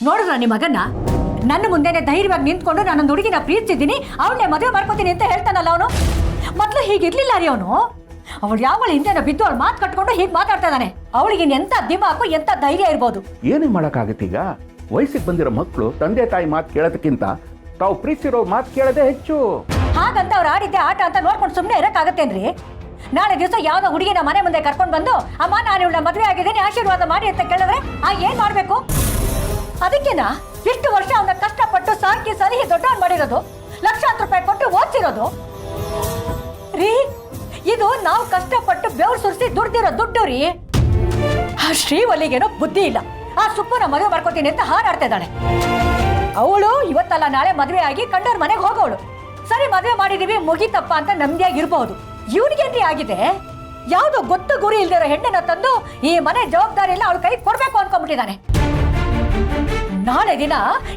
ನೋಡಿದ್ರ ನಿಮ್ಮ ಮಗನ್ನ ನನ್ನ ಮುಂದೆನೆ ಧೈರ್ಯವಾಗಿ ನಿಂತ್ಕೊಂಡು ನಾನೊಂದು ಹುಡುಗಿನ ಪ್ರೀತಿಸಿದ್ದೀನಿ, ಅವಳನ್ನೇ ಮದುವೆ ಮಾಡ್ಕೋತೀನಿ ಅಂತ ಹೇಳ್ತಾನಲ್ಲ ಅವನು. ಮೊದಲು ಹೀಗಿರ್ಲಿಲ್ಲ ರೀ ಅವನು. ಅವಳು ಯಾವಳ ಹಿಂದೆನ ಬಿದ್ದು ಅವಳು ಮಾತು ಕಟ್ಕೊಂಡು ಹೀಗೆ ಮಾತಾಡ್ತಾ ಇದ್ದಾನೆ. ಅವಳಿಗೆ ಎಂತ ದಿಮಾಕು, ಎಂತ ಧೈರ್ಯ ಇರ್ಬೋದು. ಏನೇ ಮಾಡೋಕ್ಕಾಗತ್ತೀಗ? ವಯಸ್ಸಿಗೆ ಬಂದಿರೋ ಮಕ್ಕಳು ತಂದೆ ತಾಯಿ ಮಾತು ಕೇಳೋದಕ್ಕಿಂತ ತಾವು ಪ್ರೀತಿಸಿರೋ ಮಾತು ಕೇಳೋದೇ ಹೆಚ್ಚು. ಹಾಗಂತ ಅವ್ರು ಆಡಿದ್ದೆ ಆಟ ಅಂತ ನೋಡ್ಕೊಂಡು ಸುಮ್ಮನೆ ಇರೋಕ್ಕಾಗತ್ತೇನ್ರಿ? ನಾಳೆ ದಿವಸ ಯಾವ್ದೋ ಹುಡುಗಿನ ಮನೆ ಮುಂದೆ ಕರ್ಕೊಂಡು ಬಂದು ಅಮ್ಮ ನಾನು ಇವಳ ಮದುವೆ ಆಗಿದ್ದೀನಿ ಆಶೀರ್ವಾದ ಮಾಡಿ ಅಂತ ಕೇಳಿದ್ರೆ ಏನ್ ಮಾಡ್ಬೇಕು? ಅದಕ್ಕೆನಾ ಇಷ್ಟು ವರ್ಷ ಅವನ ಕಷ್ಟಪಟ್ಟು ಸಾಕಿ ಸಲಹೆ ದೊಡ್ಡವನ್ ಮಾಡಿರೋದು, ಲಕ್ಷಾಂತರ ರೂಪಾಯಿ ಕೊಟ್ಟು ಓದಿಸಿರೋದು ರೀ. ಇದು ನಾವು ಕಷ್ಟಪಟ್ಟು ಬೆವರು ಸುರಿಸಿ ದುಡ್ದಿರೋ ದುಡ್ಡು ರೀ. ಆ ಶ್ರೀವಲ್ಲಿಗೇನೋ ಬುದ್ಧಿ ಇಲ್ಲ. ಆ ಸುಪ್ಪನ ಮದುವೆ ಮಾಡ್ಕೋತೀನಿ ಅಂತ ಹಾರಾಡ್ತಾ ಇದ್ದಾಳೆ. ಅವಳು ಇವತ್ತಲ್ಲ ನಾಳೆ ಮದುವೆ ಆಗಿ ಕಂಡವ್ರ ಮನೆಗೆ ಹೋಗೋಳು. ಸರಿ ಮದುವೆ ಮಾಡಿದೀವಿ ಮುಗಿತಪ್ಪ ಅಂತ ನೆಮ್ಮದಿಯಾಗಿರ್ಬಹುದು. ಇವನಿಗೇನ್ರಿ ಆಗಿದೆ? ಯಾವ್ದೋ ಗೊತ್ತು ಗುರಿ ಇಲ್ದಿರೋ ಹೆಣ್ಣನ್ನ ತಂದು ಈ ಮನೆ ಜವಾಬ್ದಾರಿ ಎಲ್ಲ ಅವಳ ಕೈ ಕೊಡ್ಬೇಕು ಅನ್ಕೊಂಡ್ಬಿಟ್ಟಿದ್ದಾನೆ. ನಾಳೆ ದಿನ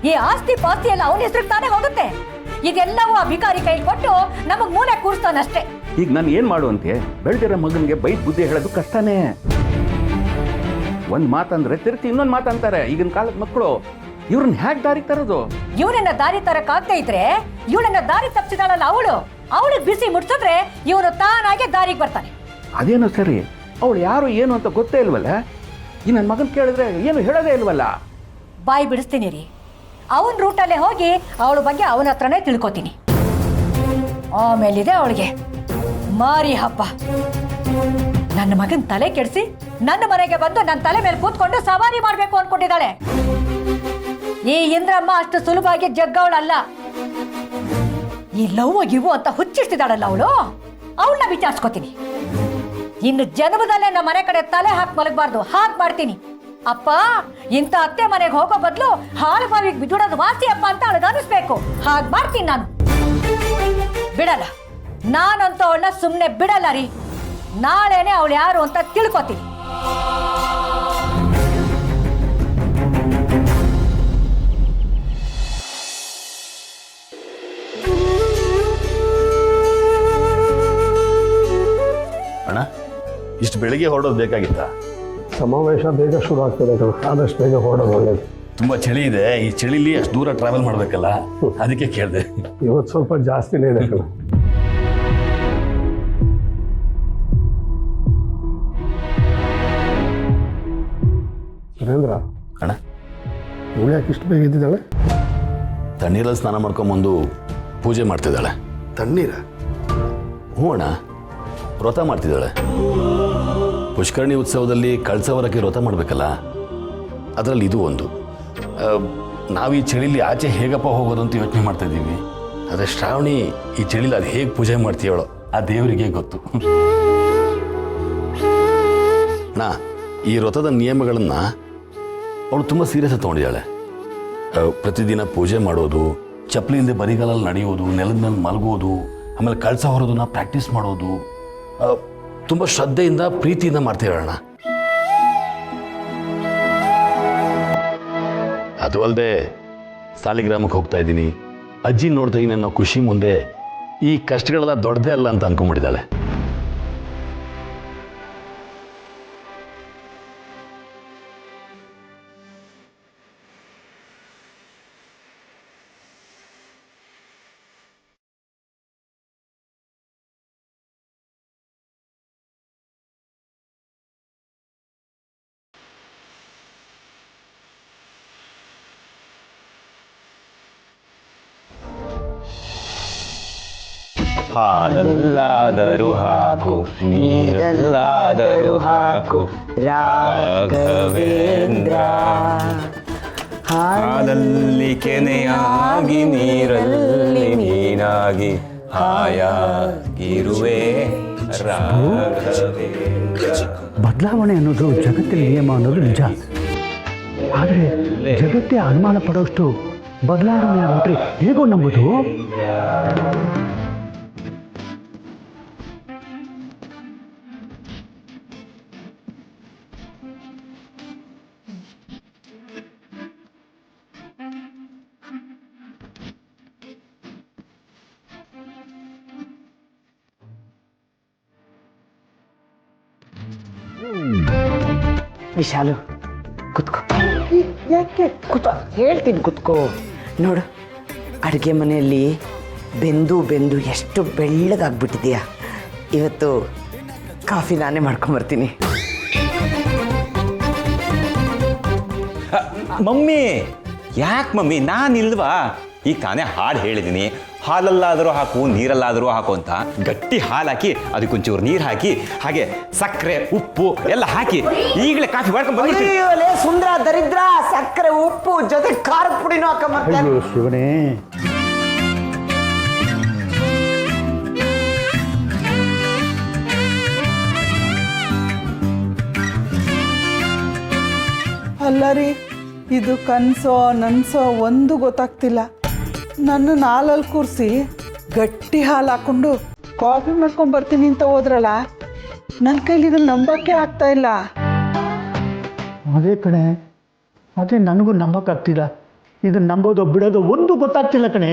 ಈ ಆಸ್ತಿ ಪಾಸ್ತಿ ಎಲ್ಲ ಅವನ ಹೆಸರಿಗೆ ತಾನೇ ಹೋಗುತ್ತೆ. ಇದೆಲ್ಲವೂ ಆ ಭಿಕಾರಿ ಕೈ ಕೊಟ್ಟು ನಮಗ್ ಮೂಲೆ ಕೂರಿಸ್ತಾನಷ್ಟೇ. ಈಗ ನಾನು ಏನ್ ಮಾಡುವಂತೆ? ಬೆಳೆದಿರೋ ಮಗನಿಗೆ ಬೈಕ್ ಬುದ್ಧಿ ಹೇಳೋದು ಕಷ್ಟನೇ. ಒಂದ್ ಮಾತಂದ್ರೆ ತಿರ್ತಿ ಇನ್ನೊಂದ್ ಮಾತಂತಾರೆ ಈಗಿನ ಕಾಲದ ಮಕ್ಕಳು. ಇವ್ರನ್ನ ಹ್ಯಾಕ್ ದಾರಿ ತರೋದು? ಇವನನ್ನ ದಾರಿ ತರಕಾಗ್ತಾ ಇದ್ರೆ ಇವಳನ್ನ ದಾರಿ ತಪ್ಪಿಸಿದಾಳಲ್ಲ ಅವಳಿಗೆ ಬಿಸಿ ಮುಟ್ಸಿದ್ರೆ ಇವನು ತಾನಾಗೆ ದಾರಿಗೆ ಬರ್ತಾನೆ. ಅದೇನೋ ಸರಿ, ಅವಳು ಯಾರು ಏನು ಅಂತ ಗೊತ್ತೇ ಇಲ್ವಲ್ಲ. ಈ ನನ್ನ ಮಗನ್ ಕೇಳಿದ್ರೆ ಏನು ಹೇಳೋದೇ ಇಲ್ವಲ್ಲ. ಬಾಯಿ ಬಿಡಿಸ್ತೀನಿ ರೀ. ಅವನ ರೂಟಲ್ಲೇ ಹೋಗಿ ಅವಳ ಬಗ್ಗೆ ಅವನ ಹತ್ರನೇ ತಿಳ್ಕೊತೀನಿ. ಆಮೇಲಿದೆ ಅವಳಿಗೆ ಮಾರಿ ಹಬ್ಬ. ನನ್ನ ಮಗನ್ ತಲೆ ಕೆಡಿಸಿ ನನ್ನ ಮನೆಗೆ ಬಂದು ನನ್ನ ತಲೆ ಮೇಲೆ ಕೂತ್ಕೊಂಡು ಸವಾರಿ ಮಾಡ್ಬೇಕು ಅನ್ಕೊಂಡಿದ್ದಾಳೆ. ಈ ಇಂದ್ರಮ್ಮ ಅಷ್ಟು ಸುಲಭವಾಗಿ ಜಗ್ಗವಳಲ್ಲ. ಈ ಲವ್ ಗಿವು ಅಂತ ಹುಚ್ಚಿಡ್ತಿದ್ದಾಳಲ್ಲ ಅವಳನ್ನ ವಿಚಾರಿಸ್ಕೋತೀನಿ. ಇನ್ನು ಜನ್ಮದಲ್ಲೇ ನಮ್ಮ ಮನೆ ಕಡೆ ತಲೆ ಹಾಕಿ ಮಲಗಬಾರ್ದು, ಹಾಕ್ ಮಾಡ್ತೀನಿ. ಅಪ್ಪ ಇಂಥ ಅತ್ತೆ ಮನೆಗೆ ಹೋಗೋ ಬದಲು ಹಾಳು ಬಾವಿಗೆ ಬಿದ್ದೋದು ವಾಸಿ ಅಪ್ಪ ಅಂತ ಅವಳಿಗೆ ಅನಿಸ್ಬೇಕು. ಹಾಗೆ ಮಾಡ್ತೀನಿ ನಾನು. ಬಿಡಲ್ಲ, ನಾನಂತೂ ಅವಳನ್ನ ಸುಮ್ಮನೆ ಬಿಡಲ್ಲ ರೀ. ನಾಳೆನೆ ಅವಳು ಯಾರು ಅಂತ ತಿಳ್ಕೊತೀನಿ. ಅಣ್ಣ, ಇಷ್ಟು ಬೆಳಿಗ್ಗೆ ಹೊರಡೋದು ಬೇಕಾಗಿತ್ತ? ಸಮಾವೇಶ ಬೇಗ ಶುರು ಆಗ್ತದೆ ಕಣ, ಆದಷ್ಟು ಬೇಗ ಹೊರಡೋದು ಒಳ್ಳೇದು. ತುಂಬಾ ಚಳಿ ಇದೆ. ಈ ಚಳಿಲಿ ಅಷ್ಟು ದೂರ ಟ್ರಾವೆಲ್ ಮಾಡ್ಬೇಕಲ್ಲ, ಅದಕ್ಕೆ ಕೇಳಿದೆ. ಇವತ್ತು ಸ್ವಲ್ಪ ಜಾಸ್ತಿನೇ ಇದೆ ಕಣ. ಸುರೇಂದ್ರ ಅಣ್ಣ, ಇವಳು ಯಾಕೆ ಇಷ್ಟು ಬೇಗ ಇದ್ದಿದ್ದಾಳೆ? ತಣ್ಣೀರಲ್ಲಿ ಸ್ನಾನ ಮಾಡ್ಕೊಂಬಂದು ಪೂಜೆ ಮಾಡ್ತಿದ್ದಾಳೆ. ತಣ್ಣೀರ? ಹ್ಞೂ ಅಣ್ಣ, ವ್ರತ ಮಾಡ್ತಿದ್ದಾಳೆ. ಪುಷ್ಕರಣಿ ಉತ್ಸವದಲ್ಲಿ ಕಳಸವರಕ್ಕೆ ವ್ರತ ಮಾಡಬೇಕಲ್ಲ, ಅದರಲ್ಲಿ ಇದು ಒಂದು. ನಾವು ಈ ಚಳಿಲಿ ಆಚೆ ಹೇಗಪ್ಪ ಹೋಗೋದು ಅಂತ ಯೋಚನೆ ಮಾಡ್ತಾ ಇದ್ದೀವಿ. ಆದರೆ ಶ್ರಾವಣಿ ಈ ಚಳಿಲಿ ಅದು ಹೇಗೆ ಪೂಜೆ ಮಾಡ್ತೀವಳೋ ಆ ದೇವರಿಗೆ ಗೊತ್ತು. ನಾ ಈ ವ್ರತದ ನಿಯಮಗಳನ್ನು ಅವಳು ತುಂಬ ಸೀರಿಯಸ್ ಆಗಿ ತೊಗೊಂಡಿದ್ದಾಳೆ. ಪ್ರತಿದಿನ ಪೂಜೆ ಮಾಡೋದು, ಚಪ್ಪಲಿಯಿಂದ ಬರಿಗಾಲಲ್ಲಿ ನಡೆಯೋದು, ನೆಲದ ಮೇಲೆ ಮಲಗೋದು, ಆಮೇಲೆ ಕಳಸ ಹೊರೋದನ್ನ ಪ್ರಾಕ್ಟೀಸ್ ಮಾಡೋದು ತುಂಬ ಶ್ರದ್ಧೆಯಿಂದ ಪ್ರೀತಿಯಿಂದ ಮಾಡ್ತೀವಣ್ಣ. ಅದು ಅಲ್ಲದೆ ಸಾಲಿಗ್ರಾಮಕ್ಕೆ ಹೋಗ್ತಾ ಇದ್ದೀನಿ, ಅಜ್ಜಿ ನೋಡ್ತಾ ಇದ್ದೀನಿ ಅನ್ನೋ ಖುಷಿ ಮುಂದೆ ಈ ಕಷ್ಟಗಳೆಲ್ಲ ದೊಡ್ಡದೇ ಅಲ್ಲ ಅಂತ ಅನ್ಕೊಂಡ್ಬಿಟ್ಟಿದ್ದಾಳೆ. ಹಾಲಲ್ಲಾದರೂ ಹಾಕು, ನೀರಲ್ಲಾದರೂ ಹಾಕು ರಾಘವೇಂದ್ರ. ಹಾಲಲ್ಲಿ ಕೆನೆಯಾಗಿ ನೀರಲ್ಲಿ ನೀನಾಗಿ ಹಾಯಾಗಿರುವೆ ರಾಘವೇಂದ್ರ. ಬದಲಾವಣೆ ಅನ್ನೋದು ಜಗತ್ತಿನ ನಿಯಮ ಅನ್ನೋದು ನಿಜ. ಆದರೆ ಜಗತ್ತೇ ಅನುಮಾನ ಪಡೋಷ್ಟು ಬದಲಾವಣೆ ಆಗೋಟ್ರೆ ಹೇಗೋ ನಂಬುದು? ವಿಶಾಲು ಕುತ್ಕೋ. ಯಾಕೆ ಹೇಳ್ತೀನಿ ಕುತ್ಕೋ. ನೋಡು, ಅಡುಗೆ ಮನೆಯಲ್ಲಿ ಬೆಂದು ಬೆಂದು ಎಷ್ಟು ಬೆಳ್ಳಗಾಗ್ಬಿಟ್ಟಿದೆಯಾ. ಇವತ್ತು ಕಾಫಿ ನಾನೇ ಮಾಡ್ಕೊಂಬರ್ತೀನಿ. ಮಮ್ಮಿ, ಯಾಕೆ ಮಮ್ಮಿ, ನಾನಿಲ್ವಾ? ಈಗ ತಾನೇ ಹಾಡು ಹೇಳಿದ್ದೀನಿ, ಹಾಲಲ್ಲಾದರೂ ಹಾಕು ನೀರಲ್ಲಾದರೂ ಹಾಕು ಅಂತ. ಗಟ್ಟಿ ಹಾಲು ಹಾಕಿ ಅದಕ್ಕೊಂಚೂರು ನೀರು ಹಾಕಿ ಹಾಗೆ ಸಕ್ಕರೆ ಉಪ್ಪು ಎಲ್ಲ ಹಾಕಿ ಈಗಲೇ ಕಾಫಿ ಮಾಡ್ಕೊಂಡು ಬಂದ್ಬಿಡ್ತೀನಿ. ಅಯ್ಯೋ ಸುಂದರ ದರಿದ್ರ, ಸಕ್ಕರೆ ಉಪ್ಪು ಜೊತೆ ಖಾರದ ಪುಡಿನೂ ಹಾಕೊಂಬರ್ತೀನಿ. ಅಯ್ಯೋ ಶಿವನೇ, ಅಲ್ಲ ರೀ, ಇದು ಕನಸೋ ನನ್ಸೋ ಒಂದು ಗೊತ್ತಾಗ್ತಿಲ್ಲ. ನನ್ನ ಹಾಲಲ್ಲಿ ಕೂರಿಸಿ ಗಟ್ಟಿ ಹಾಲು ಹಾಕ್ಕೊಂಡು ಕಾಫಿ ಮಾಡ್ಕೊಂಡು ಬರ್ತೀನಿ ಅಂತ ಹೋದ್ರಲ್ಲ, ನನ್ನ ಕೈಲಿ ಇದನ್ನು ನಂಬಕ್ಕೆ ಆಗ್ತಾ ಇಲ್ಲ. ಅದೇ ಕಣೆ, ಅದೇ ನನಗೂ ನಂಬಕ್ಕಾಗ್ತಿಲ್ಲ. ಇದು ನಂಬೋದೋ ಬಿಡೋದು ಒಂದು ಗೊತ್ತಾಗ್ತಿಲ್ಲ ಕಣೆ.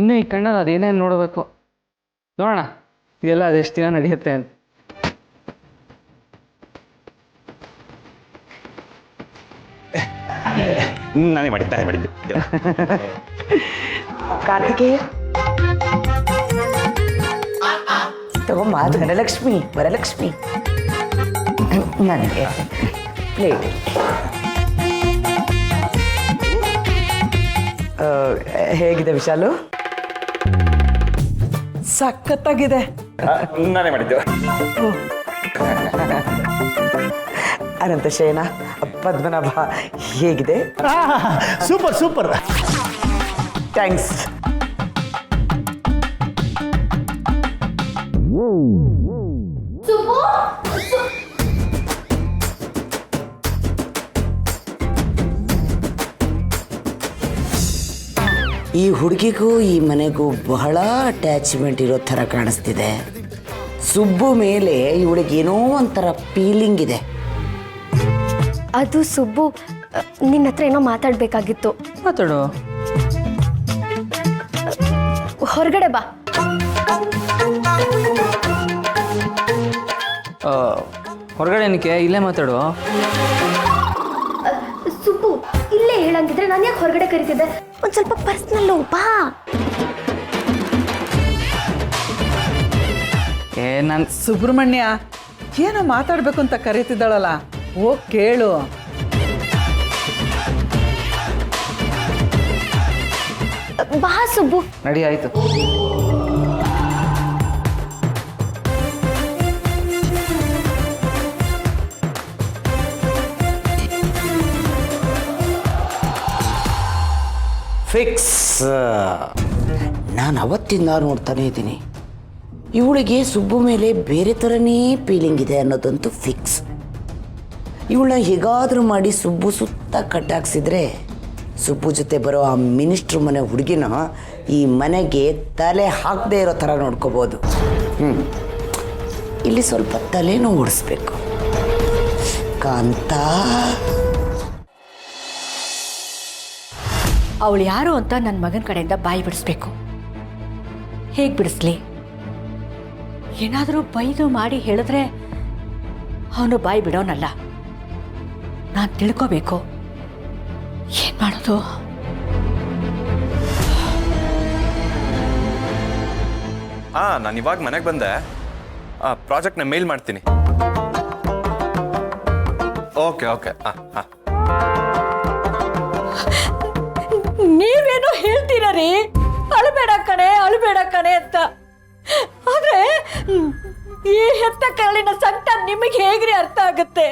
ಇನ್ನೂ ಈ ಕಣ್ಣಲ್ಲಿ ಅದೇನೇನು ನೋಡಬೇಕು, ನೋಡೋಣ ಇದೆಲ್ಲ ಅದೆಷ್ಟು ದಿನ ನಡೆಯುತ್ತೆ ಅಂತ. ನಾನೇ ಮಾಡಿದ್ದೆ. ಕಾರ್ತಿಕೇಯ ತಗೊಂಬ, ಧನಲಕ್ಷ್ಮಿ ವರಲಕ್ಷ್ಮಿ ನನಗೆ ಪ್ಲೇಟ್. ಹೇಗಿದೆ ವಿಶಾಲು? ಸಖತ್ತಾಗಿದೆ. ನಾನೇ ಮಾಡಿದ್ದೆ. ಅನಂತ ಶಯನ, ಪದ್ಮನಾಭ ಹೇಗಿದೆ? Super super. ಥ್ಯಾಂಕ್ಸ್. ಈ ಹುಡುಗಿಗೂ ಈ ಮನೆಗೂ ಬಹಳ ಅಟ್ಯಾಚ್ಮೆಂಟ್ ಇರೋ ಥರ ಕಾಣಿಸ್ತಿದೆ. ಸುಬ್ಬು ಮೇಲೆ ಇವಳಿಗೇನೋ ಒಂಥರ ಫೀಲಿಂಗ್ ಇದೆ. ಅದು ಸುಬ್ಬು, ನಿನ್ನ ಹತ್ರ ಏನೋ ಮಾತಾಡಬೇಕಾಗಿತ್ತು. ಮಾತಾಡು. ಹೊರಗಡೆ ಬಾ. ಹೊರಗಡೆ ಏನಕ್ಕೆ, ಇಲ್ಲೇ ಮಾತಾಡು. ಸುಬ್ಬು, ಇಲ್ಲೇ ಹೇಳಂಗಿದ್ರೆ ನಾನು ಯಾಕೆ ಹೊರಗಡೆ ಕರಿತಿದ್ದೆ? ಒಂದು ಸ್ವಲ್ಪ ಪರ್ಸ್ನಲ್ಲು ಬಾ. ನಾನು ಸುಬ್ರಹ್ಮಣ್ಯ ಏನೋ ಮಾತಾಡ್ಬೇಕು ಅಂತ ಕರೀತಿದ್ದಾಳಲ್ಲ, ಹೋಗ್ ಕೇಳು. ಬಾ ಸುಬ್ಬು. ನಡಿ, ಆಯಿತು. ಫಿಕ್ಸ್. ನಾನು ಅವತ್ತಿಂದ ನೋಡ್ತಾನೆ ಇದ್ದೀನಿ, ಇವಳಿಗೆ ಸುಬ್ಬು ಮೇಲೆ ಬೇರೆ ಥರನೇ ಫೀಲಿಂಗ್ ಇದೆ ಅನ್ನೋದಂತೂ ಫಿಕ್ಸ್. ಇವಳನ್ನ ಹೇಗಾದರೂ ಮಾಡಿ ಸುಬ್ಬು ಸುತ್ತ ಕಟ್ಟಾಕ್ಸಿದ್ರೆ ಸುಬ್ಬು ಜೊತೆ ಬರೋ ಆ ಮಿನಿಸ್ಟ್ರ್ ಮನೆ ಹುಡುಗಿನ ಈ ಮನೆಗೆ ತಲೆ ಹಾಕದೇ ಇರೋ ಥರ ನೋಡ್ಕೋಬೋದು. ಇಲ್ಲಿ ಸ್ವಲ್ಪ ತಲೆನೂ ಓಡಿಸ್ಬೇಕು. ಕಾಂತ, ಅವಳು ಯಾರು ಅಂತ ನನ್ನ ಮಗನ ಕಡೆಯಿಂದ ಬಾಯಿ ಬಿಡಿಸ್ಬೇಕು. ಹೇಗೆ ಬಿಡಿಸ್ಲಿ? ಏನಾದರೂ ಬೈದು ಮಾಡಿ ಹೇಳಿದ್ರೆ ಅವನು ಬಾಯಿ ಬಿಡೋನಲ್ಲ. ನಾನು ತಿಳ್ಕೋಬೇಕು. ಏನು ಮಾಡೋದು? ನಾನು ಇವಾಗ ಮನೆಗೆ ಬಂದೆ. ಪ್ರಾಜೆಕ್ಟ್ನ ಮೇಲ್ ಮಾಡ್ತೀನಿ. ಓಕೆ. ನೀವೇನೋ ಹೇಳ್ತೀರ ರೀ, ಅಳಬೇಡ ಕಣೆ ಅಂತ. ಆದ್ರೆ ಈ ಹೆತ್ತ ಕರಳಿನ ಸಂಕಟ ನಿಮಗೆ ಹೇಗ್ರಿ ಅರ್ಥ ಆಗುತ್ತೆ?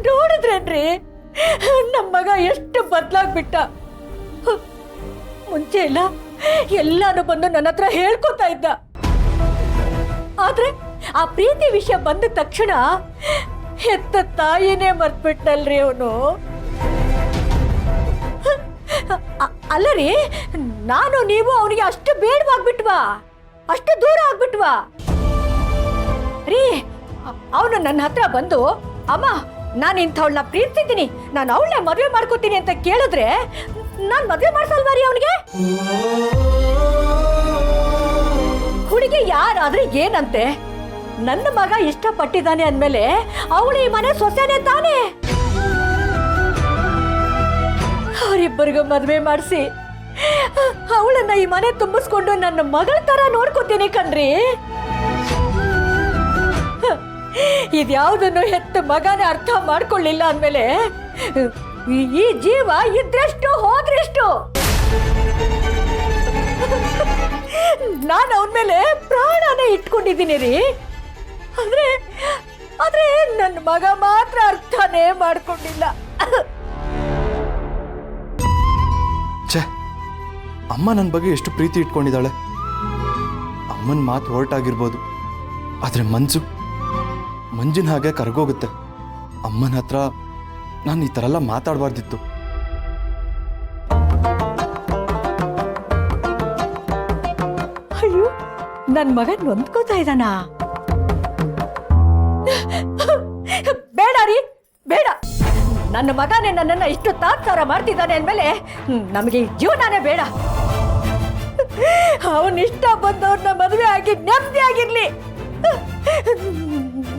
ನೋಡಿದ್ರೇನ್ರಿ ನಮ್ಮ ಮಗ ಎಷ್ಟು ಬದಲಾಗ್ಬಿಟ್ಟ. ಮುಂಚೆ ಎಲ್ಲಾನು ಬಂದು ನನ್ನ ಹತ್ರ ಹೇಳ್ಕೊತಾ ಇದ್ದ. ಆದ್ರೆ ಆ ಪ್ರೀತಿ ವಿಷಯ ಬಂದ ತಕ್ಷಣ ಹೆತ್ತ ತಾಯಿನೇ ಮರ್ತ್ಬಿಟ್ನಲ್ರಿ ಅವನು. ಅಲ್ಲ ರೀ, ನಾನು ನೀವು ಅವನಿಗೆ ಅಷ್ಟು ಬೇಡವಾಗ್ಬಿಟ್ವಾ, ಅಷ್ಟು ದೂರ ಆಗ್ಬಿಟ್ವಾ ರೀ? ಅವನು ನನ್ನ ಹತ್ರ ಬಂದು, ಅಮ್ಮ ನಾನು ಇಂಥವಳನ್ನ ಪ್ರೀತಿಸಿದ್ದೀನಿ, ನಾನು ಅವಳನ್ನ ಮದುವೆ ಮಾಡ್ಕೋತೀನಿ ಅಂತ ಕೇಳಿದ್ರೆ ನಾನು ಮದುವೆ ಮಾಡ್ಸಲ್ವಾ ರೀ ಅವನಿಗೆ? ಅವಳಿಗೆ ಯಾರಾದ್ರೆ ಏನಂತೆ? ನನ್ನ ಮಗ ಇಷ್ಟಪಟ್ಟಿದ್ದಾನೆ ಅಂದ್ಮೇಲೆ ಅವಳು ಈ ಮನೆ ಸೊಸೆನೇ ತಾನೇ. ಅವರಿಬ್ಬರಿಗೂ ಮದುವೆ ಮಾಡಿಸಿ ಅವಳನ್ನ ಈ ಮನೆ ತುಂಬಿಸ್ಕೊಂಡು ನನ್ನ ಮಗಳ ತರ ನೋಡ್ಕೋತೀನಿ ಕಣ್ರಿ. ಇದ್ಯಾವುದನ್ನು ಹೆತ್ತ ಮಗನೇ ಅರ್ಥ ಮಾಡ್ಕೊಳ್ಳಿಲ್ಲ ಅಂದ್ಮೇಲೆ ಈ ಜೀವ ಇದ್ರೆಷ್ಟು ಹೋದ್ರೆಷ್ಟು. ನಾನು ಅವನ ಮೇಲೆ ಪ್ರಾಣನೇ ಇಟ್ಕೊಂಡಿದ್ದೀನಿ ರೀ. ಆದ್ರೆ ನನ್ನ ಮಗ ಮಾತ್ರ ಅರ್ಥನೇ ಮಾಡ್ಕೊಂಡಿಲ್ಲ. ಛೇ, ಅಮ್ಮ ನನ್ನ ಬಗ್ಗೆ ಎಷ್ಟು ಪ್ರೀತಿ ಇಟ್ಕೊಂಡಿದ್ದಾಳೆ. ಅಮ್ಮನ ಮಾತು ಹೊರಟಾಗಿರ್ಬೋದು, ಆದರೆ ಮಂಜಿನ ಹಾಗೆ ಕರ್ಗೋಗುತ್ತೆ. ಅಮ್ಮನ ಹತ್ರ ನಾನು ಈ ಥರ ಎಲ್ಲ ಮಾತಾಡಬಾರ್ದಿತ್ತು. ಅಯ್ಯೋ, ನನ್ನ ಮಗನ್ ನೊಂದ್ಕೋತಾ ಇದ್ದಾನ. ಬೇಡ ರೀ, ಬೇಡ. ನನ್ನ ಮಗನೇ ನನ್ನನ್ನ ಇಷ್ಟು ತಾತ್ಸಾರ ಮಾಡ್ತಿದ್ದಾನೆ ಅಂದ್ಮೇಲೆ ನಮಗೆ ಜೀವನನೇ ಬೇಡ. ಅವನ್ ಇಷ್ಟ ಬಂದವ್ರನ್ನ ಮದುವೆ ಆಗಿ ನೆಮ್ಮದಿ ಆಗಿರ್ಲಿ.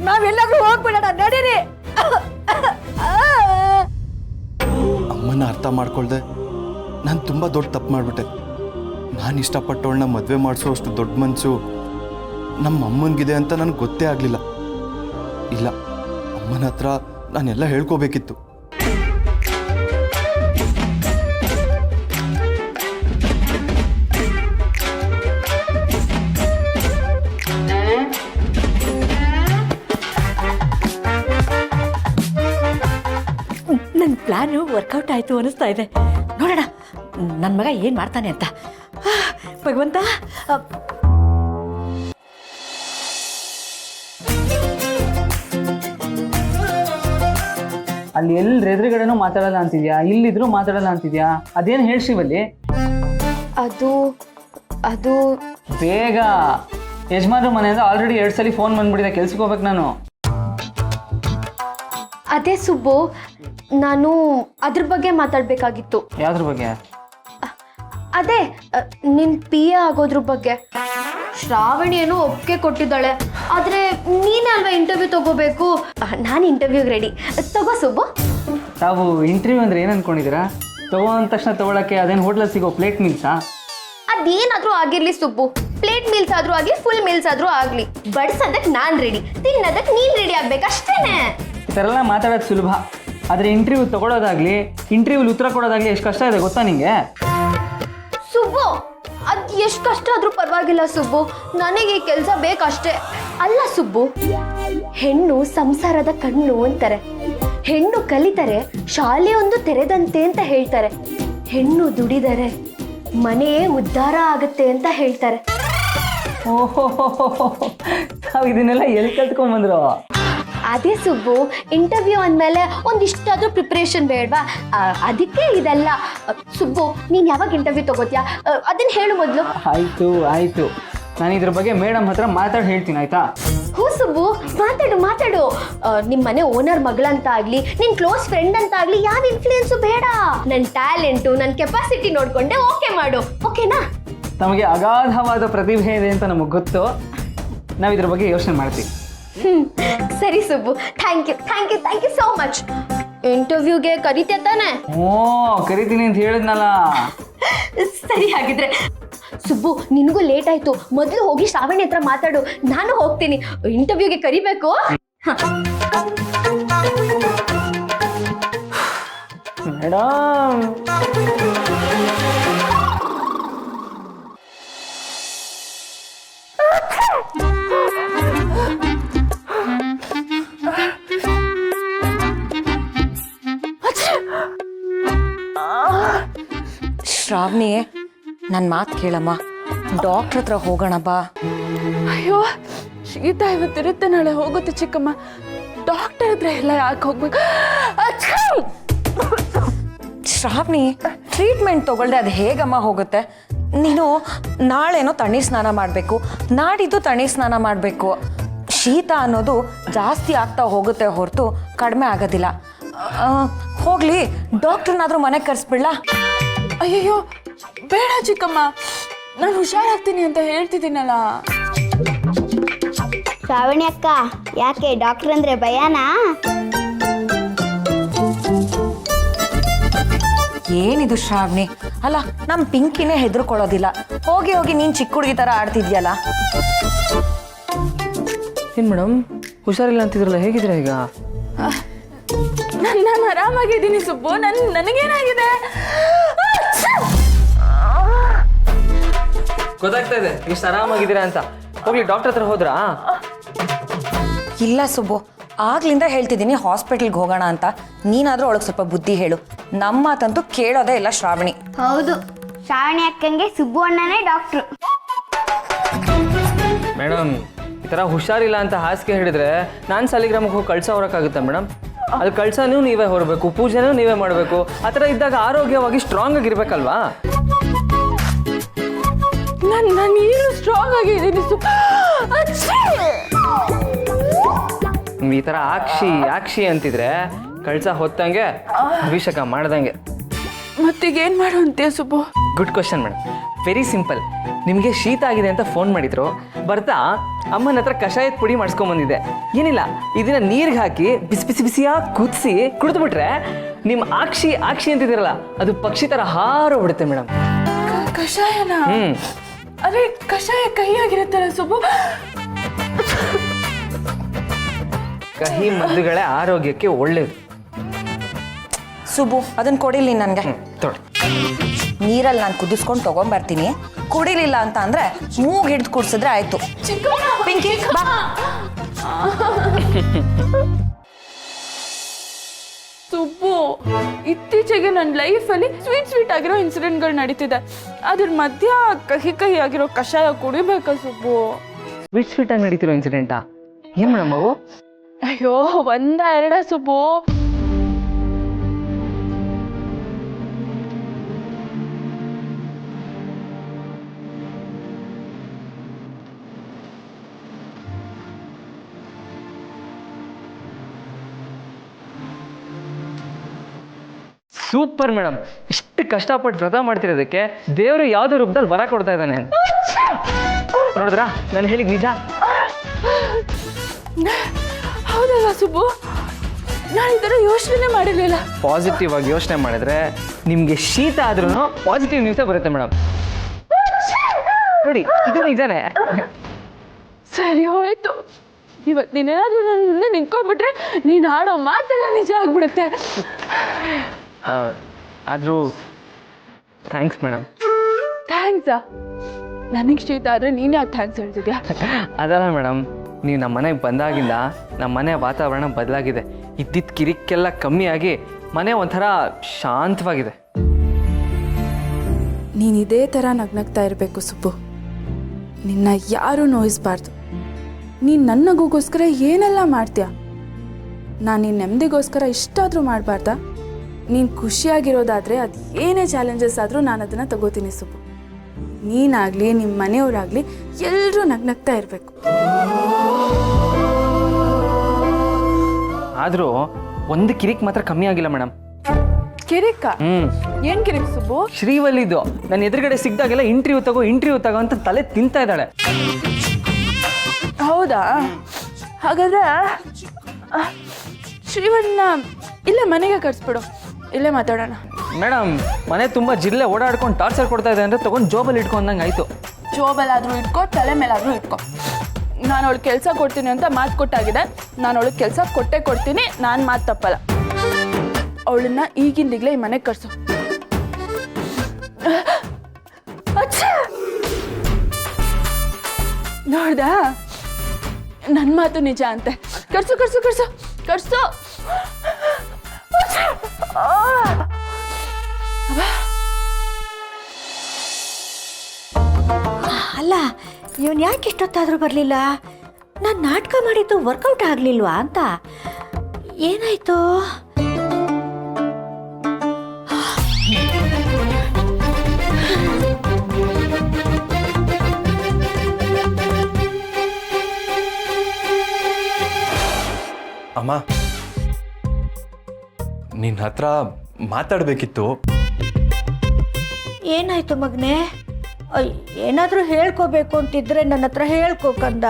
ನಾವೆಲ್ಲರೂ ಹೋಗ್ಬಿಡೋಣ, ನಡೀರಿ. ಅಮ್ಮನ ಅರ್ಥ ಮಾಡ್ಕೊಳ್ದೆ ನಾನು ತುಂಬ ದೊಡ್ಡ ತಪ್ಪು ಮಾಡಿಬಿಟ್ಟೆ. ನಾನು ಇಷ್ಟಪಟ್ಟವಳನ್ನ ಮದುವೆ ಮಾಡಿಸೋ ಅಷ್ಟು ದೊಡ್ಡ ಮನಸ್ಸು ನಮ್ಮ ಅಮ್ಮನಿಗಿದೆ ಅಂತ ನನಗೆ ಗೊತ್ತೇ ಆಗಲಿಲ್ಲ. ಇಲ್ಲ, ಅಮ್ಮನ ಹತ್ರ ನಾನೆಲ್ಲ ಹೇಳ್ಕೋಬೇಕಿತ್ತು. ನನ್ನ ಪ್ಲಾನು ವರ್ಕೌಟ್ ಆಯ್ತು ಅನಿಸ್ತಾ ಇದೆ. ನೋಡೋಣ ನನ್ನ ಮಗ ಏನ್ ಮಾಡ್ತಾನೆ ಅಂತ. ಭಗವಂತ, ಅಲ್ಲಿ ಎಲ್ಲಿ ಎದುರುಗಡೆನೂ ಮಾತಾಡಲ್ಲ ಅಂತಿದ್ಯಾ, ಇಲ್ಲಿದ್ರು ಮಾತಾಡಲ್ಲ ಅಂತಿದ್ಯಾ, ಅದೇನು ಹೇಳ್ಸಿವಲ್ಲಿ? ಅದು ಬೇಗ ಯಜಮಾನ್ರ ಮನೆಯಿಂದ ಆಲ್ರೆಡಿ 2 ಸಲ ಫೋನ್ ಬಂದ್ಬಿಟ್ಟಿದೆ. ಕೆಲ್ಸಕ್ಕೆ ಹೋಗ್ಬೇಕು ನಾನು. ಅದೇ ಸುಬ್ಬು, ನಾನು ಅದ್ರ ಬಗ್ಗೆ ಮಾತಾಡ್ಬೇಕಾಗಿತ್ತು. ಯಾವ್ದ್ರ ಬಗ್ಗೆ? ಅದೇ ನಿನ್ PA ಆಗೋದ್ರ ಬಗ್ಗೆ. ಶ್ರಾವಣಿ ಏನೋ ಒಪ್ಪಿಗೆ ಕೊಟ್ಟಿದ್ದಾಳೆ, ಆದ್ರೆ ನೀನೇ ಅಲ್ವಾ ಇಂಟರ್ವ್ಯೂ ತಗೋಬೇಕು. ನಾನು ಇಂಟರ್ವ್ಯೂಗೆ ರೆಡಿ. ತಗೋ ಸುಬ್ಬು. ತಾವು ಇಂಟರ್ವ್ಯೂ ಅಂದ್ರೆ ಏನು ಅನ್ಕೊಂಡಿದ್ದೀರಾ? ತಗೋ ಅಂದ ತಕ್ಷಣ ತಗೊಳಕ್ಕೆ ಅದೇನು ಹೋಟ್ಲಲ್ಲಿ ಸಿಗೋ ಪ್ಲೇಟ್ ಮೀಲ್ಸಾ? ಅದೇನಾದ್ರೂ ಆಗಿರ್ಲಿ ಸುಬ್ಬು, ಪ್ಲೇಟ್ ಮೀಲ್ಸ್ ಆದ್ರೂ ಆಗ್ಲಿ, ಫುಲ್ ಮೀಲ್ಸ್ ಆದ್ರೂ ಆಗ್ಲಿ, ಬಡ್ಸೋದಕ್ಕೆ ನಾನ್ ರೆಡಿ, ತಿನ್ನೋದಕ್ಕೆ ನೀನ್ ರೆಡಿ ಆಗ್ಬೇಕಷ್ಟೇನೆ. ಈ ಥರ ಎಲ್ಲ ಮಾತಾಡೋದು ಸುಲಭ, ಆದರೆ ಇಂಟರ್ವ್ಯೂ ತಗೊಳ್ಳೋದಾಗ್ಲಿ, ಇಂಟರ್ವ್ಯೂಲಿ ಉತ್ತರ ಕೊಡೋದಾಗ್ಲಿ ಎಷ್ಟು ಕಷ್ಟ ಇದೆ ಗೊತ್ತಾ ನಿಂಗೆ? ಸುಬ್ಬು, ಅದ್ ಎಷ್ಟು ಕಷ್ಟ ಆದ್ರೂ ಪರವಾಗಿಲ್ಲ ಸುಬ್ಬು, ನನಗೆ ಈ ಕೆಲಸ ಬೇಕಷ್ಟೇ. ಅಲ್ಲ ಸುಬ್ಬು, ಹೆಣ್ಣು ಸಂಸಾರದ ಕಣ್ಣು ಅಂತಾರೆ. ಹೆಣ್ಣು ಕಲಿತರೆ ಶಾಲೆಯೊಂದು ತೆರೆದಂತೆ ಅಂತ ಹೇಳ್ತಾರೆ. ಹೆಣ್ಣು ದುಡಿದರೆ ಮನೆಯೇ ಉದ್ಧಾರ ಆಗುತ್ತೆ ಅಂತ ಹೇಳ್ತಾರೆ. ಓಹೋ, ತಾವು ಇದನ್ನೆಲ್ಲ ಎಲ್ಲಿ ಕಲ್ತ್ಕೊಂಡ್ಬಂದ್ರು? ಅದೇ ಸುಬ್ಬು, ಇಂಟರ್ವ್ಯೂ ಅಂದಮೇಲೆ ಒಂದಿಷ್ಟಾದ್ರೂ ಪ್ರಿಪ್ರೇಷನ್ ಬೇಡವಾ? ಅದಕ್ಕೆ ಇದೆಲ್ಲ. ಸುಬ್ಬು, ನೀನು ಯಾವಾಗ ಇಂಟರ್ವ್ಯೂ ತಗೋತೀಯಾ ಅದನ್ನ ಹೇಳು ಮೊದಲು. ಆಯ್ತು, ನಾನು ಇದ್ರ ಬಗ್ಗೆ ಮೇಡಮ್ ಹತ್ರ ಮಾತಾಡಿ ಹೇಳ್ತೀನಿ, ಆಯ್ತಾ? ಹ್ಞೂ ಸುಬ್ಬು, ಮಾತಾಡು. ನಿಮ್ಮ ಮನೆ ಓನರ್ ಮಗಳಂತ ಆಗ್ಲಿ, ನಿನ್ ಕ್ಲೋಸ್ ಫ್ರೆಂಡ್ ಅಂತ ಆಗ್ಲಿ, ಯಾವ ಇನ್ಫ್ಲೂಯೆನ್ಸು ಬೇಡ. ನನ್ನ ಟ್ಯಾಲೆಂಟು, ನನ್ನ ಕೆಪಾಸಿಟಿ ನೋಡ್ಕೊಂಡೆ ಓಕೆ ಮಾಡು. ಓಕೆನಾ? ತಮಗೆ ಅಗಾಧವಾದ ಪ್ರತಿಭೆ ಇದೆ ಅಂತ ನಮಗೆ ಗೊತ್ತು. ನಾವು ಇದ್ರ ಬಗ್ಗೆ ಯೋಚನೆ ಮಾಡ್ತೀವಿ. ಸರಿ Subbu, thank you so much. ಇಂಟರ್ವ್ಯೂಗೆ ಕರಿತೀಯ ತಾನೆ? ಕರಿತೀನಿ ಅಂತ ಹೇಳಿದ್ನಲ್ಲ. ಸರಿ, ಹಾಗಿದ್ರೆ ಸುಬ್ಬು, ನಿನಗೂ ಲೇಟ್ ಆಯ್ತು, ಮೊದಲು ಹೋಗಿ ಶ್ರಾವಣಿ ಹತ್ರ ಮಾತಾಡು. ನಾನು ಹೋಗ್ತೀನಿ, ಇಂಟರ್ವ್ಯೂಗೆ ಕರಿಬೇಕು. ಮೇಡಮ್, ಶ್ರಾವಣಿ, ನನ್ನ ಮಾತು ಕೇಳಮ್ಮ, ಡಾಕ್ಟ್ರ್ ಹತ್ರ ಹೋಗೋಣ ಬಾ. ಅಯ್ಯೋ, ಶೀತ ಇವತ್ತಿರುತ್ತೆ, ನಾಳೆ ಹೋಗುತ್ತೆ ಚಿಕ್ಕಮ್ಮ. ಡಾಕ್ಟರ್ ಹತ್ರ ಎಲ್ಲ ಯಾಕೆ ಹೋಗ್ಬೇಕು? ಶ್ರಾವಣಿ, ಟ್ರೀಟ್ಮೆಂಟ್ ತಗೊಳ್ದೆ ಅದು ಹೇಗಮ್ಮ ಹೋಗುತ್ತೆ? ನೀನು ನಾಳೆನೋ ತಣ್ಣೀರು ಸ್ನಾನ ಮಾಡಬೇಕು, ನಾಡಿದ್ದು ತಣ್ಣೀರು ಸ್ನಾನ ಮಾಡಬೇಕು. ಶೀತ ಅನ್ನೋದು ಜಾಸ್ತಿ ಆಗ್ತಾ ಹೋಗುತ್ತೆ ಹೊರತು ಕಡಿಮೆ ಆಗೋದಿಲ್ಲ. ಹೋಗ್ಲಿ, ಡಾಕ್ಟ್ರನ್ನಾದರೂ ಮನೆಗೆ ಕರೆಸ್ಬಿಡ್ಲಾ? ಅಯ್ಯಯ್ಯೋ ಬೇಡ ಚಿಕ್ಕಮ್ಮ, ನಾನು ಹುಷಾರಾಗ್ತೀನಿ ಅಂತ ಹೇಳ್ತಿದ್ದೀನಲ್ಲ. ಶ್ರಾವಣಿ ಅಕ್ಕ, ಯಾಕೆ ಡಾಕ್ಟರ್ ಅಂದ್ರೆ ಭಯನಾ? ಏನಿದು ಶ್ರಾವಣಿ? ಅಲ್ಲ, ನಮ್ಮ ಪಿಂಕಿನೇ ಹೆದರ್ಕೊಳ್ಳೋದಿಲ್ಲ. ಹೋಗಿ ಹೋಗಿ ನೀನು ಚಿಕ್ಕ ಹುಡುಗಿ ಥರ ಆಡ್ತಿದ್ಯಲ್ಲ. ಏನು ಮೇಡಮ್, ಹುಷಾರಿಲ್ಲ ಅಂತಿದ್ರಲ್ಲ, ಹೇಗಿದ್ದೀರಾ ಈಗ? ನಾನು ಆರಾಮಾಗಿದ್ದೀನಿ ಸುಬ್ಬು. ನನಗೇನಾಗಿದೆ? ಗೊತ್ತಾಗ್ತಾ ಇದೆ ಇಷ್ಟು ಆರಾಮಾಗಿದ್ದೀರಾ ಅಂತ. ಹೋಗ್ಲಿ, ಡಾಕ್ಟರ್ ಹತ್ರ ಹೋದ್ರಾ? ಇಲ್ಲ ಸುಬ್ಬು, ಆಗ್ಲಿಂದ ಹೇಳ್ತಿದ್ದೀನಿ ಹಾಸ್ಪಿಟಲ್ಗೆ ಹೋಗೋಣ ಅಂತ. ನೀನಾದರೂ ಅವಳಿಗೆ ಸ್ವಲ್ಪ ಬುದ್ಧಿ ಹೇಳು. ನಮ್ಮ ಮಾತಂತೂ ಕೇಳೋದೇ ಇಲ್ಲ ಶ್ರಾವಣಿ. ಹೌದು, ಶ್ರಾವಣಿ ಅಕ್ಕಂಗೆ ಸುಬ್ಬು ಅಣ್ಣನೇ ಡಾಕ್ಟ್ರು. ಮೇಡಮ್, ಈ ಥರ ಹುಷಾರಿಲ್ಲ ಅಂತ ಹಾಸಿಗೆ ಹಿಡಿದ್ರೆ ನಾನು ಸಾಲಿಗ್ರಾಮಕ್ಕೆ ಹೋಗಿ ಕಳ್ಸ ಹೊರಕ್ಕಾಗುತ್ತಾ ಮೇಡಮ್? ಅದು ಕಳ್ಸನೂ ನೀವೇ ಹೊರಬೇಕು, ಪೂಜೆನೂ ನೀವೇ ಮಾಡಬೇಕು. ಆ ಥರ ಇದ್ದಾಗ ಆರೋಗ್ಯವಾಗಿ ಸ್ಟ್ರಾಂಗ್ ಆಗಿರ್ಬೇಕಲ್ವಾ? ನಾನು ಏನು ಸ್ಟ್ರಾಂಗ್ ಆಗಿದ್ದೀನಿ ಈ ಥರ ಆಕ್ಷಿ ಅಂತಿದ್ರೆ ಕಳ್ಸ ಹೊತ್ತಂಗೆ ಅಭಿಷೇಕ ಮಾಡ್ದಂಗೆ. ಮತ್ತೀಗೇನು ಮಾಡು ಅಂತೀಯ Subbu? Good question madam. Very simple. ನಿಮಗೆ ಶೀತ ಆಗಿದೆ ಅಂತ ಫೋನ್ ಮಾಡಿದ್ರು. ಬರ್ತಾ ಅಮ್ಮನ ಹತ್ರ ಕಷಾಯದ ಪುಡಿ ಮಾಡಿಸ್ಕೊಂಬಂದಿದ್ದೆ. ಏನಿಲ್ಲ, ಇದನ್ನ ನೀರಿಗೆ ಹಾಕಿ ಬಿಸಿಯಾಗಿ ಕುದಿಸಿ ಕುಡಿದ್ಬಿಟ್ರೆ ನಿಮ್ಮ ಆಕ್ಷಿ ಅಂತಿದ್ದೀರಲ್ಲ, ಅದು ಪಕ್ಷಿ ಥರ ಹಾರೋಗ್ಬಿಡುತ್ತೆ ಮೇಡಮ್. ಕಷಾಯನ? ಅದೇ ಕಷಾಯ ಕಹಿಯಾಗಿರುತ್ತಲ್ಲ ಸುಬ್ಬು. ಕಹಿ ಮದ್ದುಗಳೇ ಆರೋಗ್ಯಕ್ಕೆ ಒಳ್ಳೇದು. ಸುಬ್ಬು, ಅದನ್ನ ಕೊಡಿಲಿ ನನಗೆ. ತೊಳಿ. ನೀರಲ್ಲಿ ನಾನು ಕುದಿಸ್ಕೊಂಡು ತಗೊಂಬರ್ತೀನಿ. ಕುಡಿಲಿಲ್ಲ ಅಂತ ಅಂದ್ರೆ ಮೂಗ್ ಹಿಡಿದು ಕುಡಿಸಿದ್ರೆ ಆಯ್ತು. ಪಿಂಕಿ ಬಾ. ಸುಬ್ಬು, ಇತ್ತೀಚೆಗೆ ನನ್ನ ಲೈಫಲ್ಲಿ ಸ್ವೀಟ್ ಆಗಿರೋ ಇನ್ಸಿಡೆಂಟ್ಗಳು ನಡೀತಿದೆ. ಅದ್ರ ಮಧ್ಯ ಕಹಿ ಆಗಿರೋ ಕಷಾಯ ಕುಡಿಬೇಕಾ ಸುಬ್ಬು? ಸ್ವೀಟ್ ಆಗಿ ನಡೀತಿರೋ ಇನ್ಸಿಡೆಂಟಾ? ಏನ್ ಮೇಡಮ್ ಅವು? ಅಯ್ಯೋ, ಎರಡ ಸುಬ್ಬು. Super madam. ಇಷ್ಟು ಕಷ್ಟಪಟ್ಟು ವ್ರತ ಮಾಡ್ತಿರೋದಕ್ಕೆ ದೇವರು ಯಾವುದೋ ರೂಪದಲ್ಲಿ ವರ ಕೊಡ್ತಾ ಇದ್ದಾನೆ. ನೋಡಿದ್ರಾ ನಾನು ಹೇಳಿದ ನಿಜ? ಹೌದಲ್ಲ ಸುಬ್ಬು, ನಾನು ಈ ಥರ ಯೋಚನೆ ಮಾಡಿರಲಿಲ್ಲ. ಪಾಸಿಟಿವ್ ಆಗಿ ಯೋಚನೆ ಮಾಡಿದ್ರೆ ನಿಮಗೆ ಶೀತ ಆದ್ರೂ ಪಾಸಿಟಿವ್ ನ್ಯೂಸೇ ಬರುತ್ತೆ ಮೇಡಮ್. ನೋಡಿ, ಇದು ನಿಜಾನೇ. ಸರಿ ಹೋಯ್ತು. ಇವತ್ತು ನೀನೇನಾದ್ರೂ ನನ್ನ ಮುಂದೆ ನಿಂತ್ಕೊಂಡ್ಬಿಟ್ರೆ ನೀನು ಆಡೋ ಮಾತೆಲ್ಲ ನಿಜ ಆಗ್ಬಿಡುತ್ತೆ. ಆದರೂ ಥ್ಯಾಂಕ್ಸ್ ಮೇಡಮ್. ಥ್ಯಾಂಕ್ಸಾ? ನನಗೆ ಶೀತ ಆದರೆ ನೀನು ಯಾಕೆ ಥ್ಯಾಂಕ್ಸ್ ಹೇಳ್ತಿದ್ಯಾ? ಅದಲ್ಲ ಮೇಡಮ್, ನೀವು ನಮ್ಮ ಮನೆಗೆ ಬಂದಾಗಿಂದ ನಮ್ಮ ಮನೆ ವಾತಾವರಣ ಬದಲಾಗಿದೆ. ಇದ್ದಿದ್ದ ಕಿರಿಕೆಲ್ಲ ಕಮ್ಮಿಯಾಗಿ ಮನೆ ಒಂಥರ ಶಾಂತವಾಗಿದೆ. ನೀನು ಇದೇ ಥರ ನಗ್ನಗ್ತಾ ಇರಬೇಕು ಸುಬ್ಬು. ನಿನ್ನ ಯಾರೂ ನೋಯಿಸ್ಬಾರ್ದು. ನೀನು ನನ್ನ ನಗುಗೋಸ್ಕರ ಏನೆಲ್ಲ ಮಾಡ್ತೀಯ. ನಾನು ನಿನ್ನ ನೆಮ್ಮದಿಗೋಸ್ಕರ ಇಷ್ಟಾದರೂ ಮಾಡಬಾರ್ದಾ? ನೀನು ಖುಷಿಯಾಗಿರೋದಾದರೆ ಅದು ಏನೇ ಚಾಲೆಂಜಸ್ ಆದರೂ ನಾನು ಅದನ್ನು ತಗೋತೀನಿ ಸುಬ್ಬು. ನೀನಾಗಲಿ ನಿಮ್ಮ ಮನೆಯವರಾಗಲಿ ಎಲ್ಲರೂ ನಗ್ನಗ್ತಾ ಇರಬೇಕು. ಆದರೂ ಒಂದು ಕಿರಿಕ್ ಮಾತ್ರ ಕಮ್ಮಿ ಆಗಿಲ್ಲ ಮೇಡಮ್. ಕಿರಿಕ? ಏನು ಕಿರಿಕ್ ಸುಬ್ಬು? ಶ್ರೀವಲ್ಲಿದ್ದು ನನ್ನ ಎದುರುಗಡೆ ಸಿಕ್ಕಿದಾಗೆಲ್ಲ ಇಂಟರ್ವ್ಯೂ ತಗೋ ಅಂತ ತಲೆ ತಿಂತಾ ಇದ್ದಾಳೆ. ಹೌದಾ? ಹಾಗಾದ್ರೆ ಶ್ರೀವನ್ನ ಇಲ್ಲೇ ಮನೆಗೆ ಕರ್ಸ್ಬಿಡು, ಇಲ್ಲೇ ಮಾತಾಡೋಣ. ಮೇಡಮ್, ಮನೆ ತುಂಬ ಜಿಲ್ಲೆ ಓಡಾಡ್ಕೊಂಡು ಟಾರ್ಚರ್ ಕೊಡ್ತಾ ಇದೆ ಅಂದರೆ ತೊಗೊಂಡು ಜೋಬಲ್ಲಿ ಇಟ್ಕೊಂಡಂಗೆ ಆಯಿತು. ಜೋಬಲ್ಲಾದರೂ ಇಟ್ಕೋ, ತಲೆ ಮೇಲಾದರೂ ಇಟ್ಕೋ. ನಾನು ಅವಳಿಗೆ ಕೆಲಸ ಕೊಡ್ತೀನಿ ಅಂತ ಮಾತು ಕೊಟ್ಟಾಗಿದೆ. ನಾನು ಅವಳಿಗೆ ಕೆಲಸ ಕೊಟ್ಟೇ ಕೊಡ್ತೀನಿ. ನಾನು ಮಾತು ತಪ್ಪಲ್ಲ. ಅವಳನ್ನ ಈಗಿಂದೀಗಲೇ ಈ ಮನೆಗೆ ಕರ್ಸು. ನೋಡ್ದಾ, ನನ್ನ ಮಾತು ನಿಜ ಅಂತೆ. ಕರ್ಸು ಕರ್ಸು ಕರ್ಸು ಕರ್ಸು. ಅಲ್ಲ, ಇವನು ಯಾಕೆ ಇಷ್ಟೊತ್ತಾದರೂ ಬರಲಿಲ್ಲ? ನಾನು ನಾಟಕ ಮಾಡಿದ್ದು ವರ್ಕೌಟ್ ಆಗಲಿಲ್ವಾ ಅಂತ. ಏನಾಯ್ತು? ಅಮ್ಮ, ನಿನ್ನ ಹತ್ರ ಮಾತಾಡಬೇಕಿತ್ತು. ಏನಾಯ್ತು ಮಗನೇ? ಏನಾದರೂ ಹೇಳ್ಕೋಬೇಕು ಅಂತಿದ್ರೆ ನನ್ನ ಹತ್ರ ಹೇಳ್ಕೋ ಕಂದ.